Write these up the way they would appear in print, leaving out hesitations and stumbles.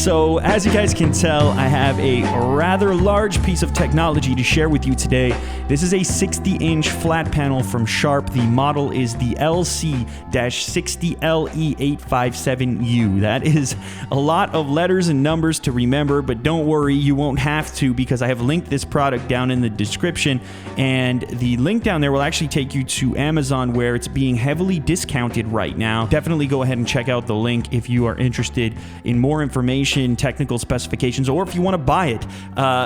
So as you guys can tell, I have a rather large piece of technology to share with you today. This is a 60-inch flat panel from Sharp. The model is the LC-60LE857U. That is a lot of letters and numbers to remember, but don't worry, you won't have to, because I have linked this product down in the description, and the link down there will actually take you to Amazon, where it's being heavily discounted right now. Definitely go ahead and check out the link if you are interested in more information, technical specifications, or if you want to buy it.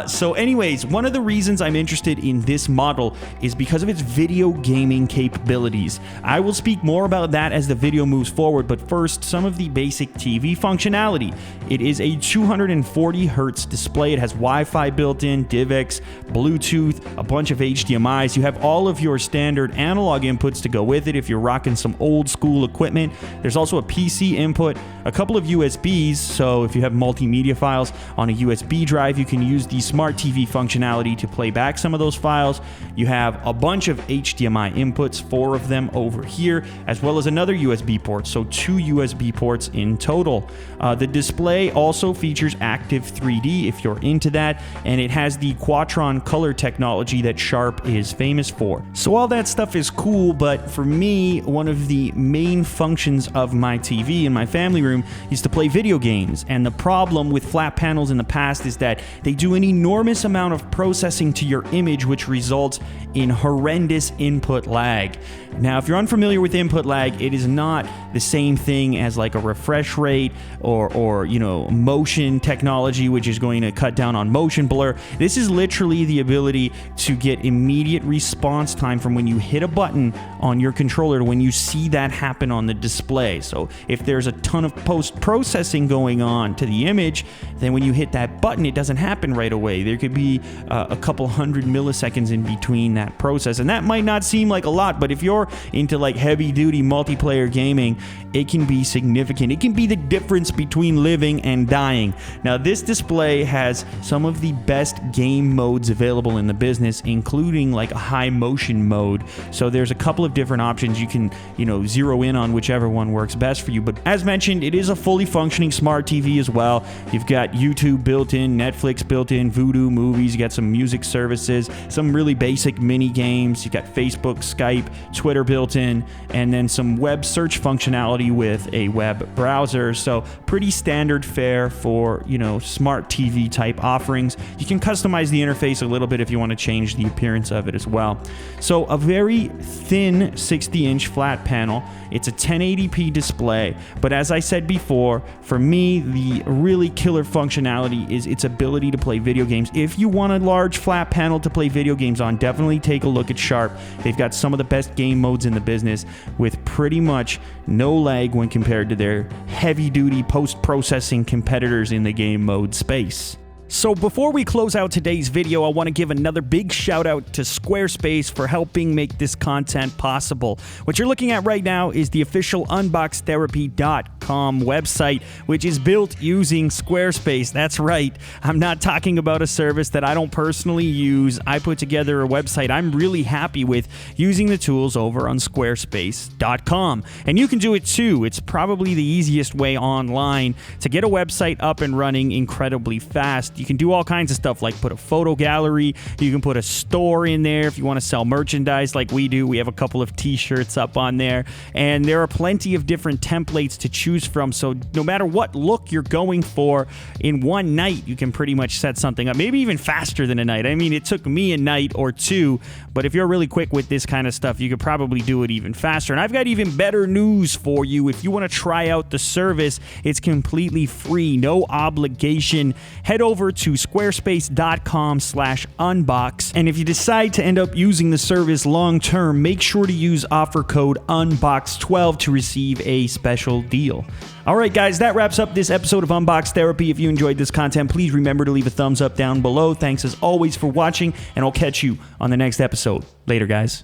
So anyways, one of the reasons I'm interested in this model is because of its video gaming capabilities. I will speak more about that as the video moves forward, but first, some of the basic TV functionality. It is a 240 Hz display. It has Wi-Fi built in, DivX, Bluetooth, a bunch of HDMIs. You have all of your standard analog inputs to go with it if you're rocking some old school equipment. There's also a PC input, a couple of USBs, so if you have multimedia files on a USB drive, you can use the Smart TV functionality to play back some of those files. You have a bunch of HDMI inputs, 4 of them over here, as well as another USB port, so 2 USB ports in total. The display also features Active 3D if you're into that, and it has the Quadron color technology that Sharp is famous for. So all that stuff is cool, but for me, one of the main functions of my TV in my family room is to play video games, and the problem with flat panels in the past is that they do an enormous amount of processing to your image, which results in horrendous input lag. Now, if you're unfamiliar with input lag, it is not the same thing as like a refresh rate or you know, motion technology, which is going to cut down on motion blur. This is literally the ability to get immediate response time from when you hit a button on your controller to when you see that happen on the display. So if there's a ton of post-processing going on to the image, then when you hit that button, it doesn't happen right away. There could be a couple hundred milliseconds in between that process, and that might not seem like a lot, but if you're into like heavy-duty multiplayer gaming, it can be significant. It can be the difference between living and dying. Now, this display has some of the best game modes available in the business, including like a high motion mode. So there's a couple of different options. You can, you know, zero in on whichever one works best for you. But as mentioned, it is a fully functioning smart TV as well. You've got YouTube built in, Netflix built in, Vudu movies, you got some music services, some really basic mini games. You've got Facebook, Skype, Twitter built in, and then some web search functionality with a web browser. So pretty standard fare for, you know, smart TV type offerings. You can customize the interface a little bit if you want to change the appearance of it as well. So a very thin 60-inch flat panel. It's a 1080p display, but as I said before, for me, the really killer functionality is its ability to play video games. If you want a large flat panel to play video games on, definitely take a look at Sharp. They've got some of the best game modes in the business with pretty much no lag when compared to their heavy-duty post-processing competitors in the game mode space. So before we close out today's video, I want to give another big shout out to Squarespace for helping make this content possible. What you're looking at right now is the official unboxtherapy.com website, which is built using Squarespace. That's right. I'm not talking about a service that I don't personally use. I put together a website I'm really happy with using the tools over on squarespace.com. And you can do it too. It's probably the easiest way online to get a website up and running incredibly fast. You can do all kinds of stuff, like put a photo gallery. You can put a store in there if you want to sell merchandise like we do. We have a couple of t-shirts up on there, and there are plenty of different templates to choose from. So no matter what look you're going for, in one night you can pretty much set something up, maybe even faster than a night. I mean, it took me a night or two, but if you're really quick with this kind of stuff, you could probably do it even faster. And I've got even better news for you. If you want to try out the service, it's completely free, no obligation. Head over to squarespace.com/unbox, and if you decide to end up using the service long term, make sure to use offer code UNBOX12 to receive a special deal. Alright guys, that wraps up this episode of Unbox Therapy. If you enjoyed this content, please remember to leave a thumbs up down below. Thanks as always for watching, and I'll catch you on the next episode. Later guys.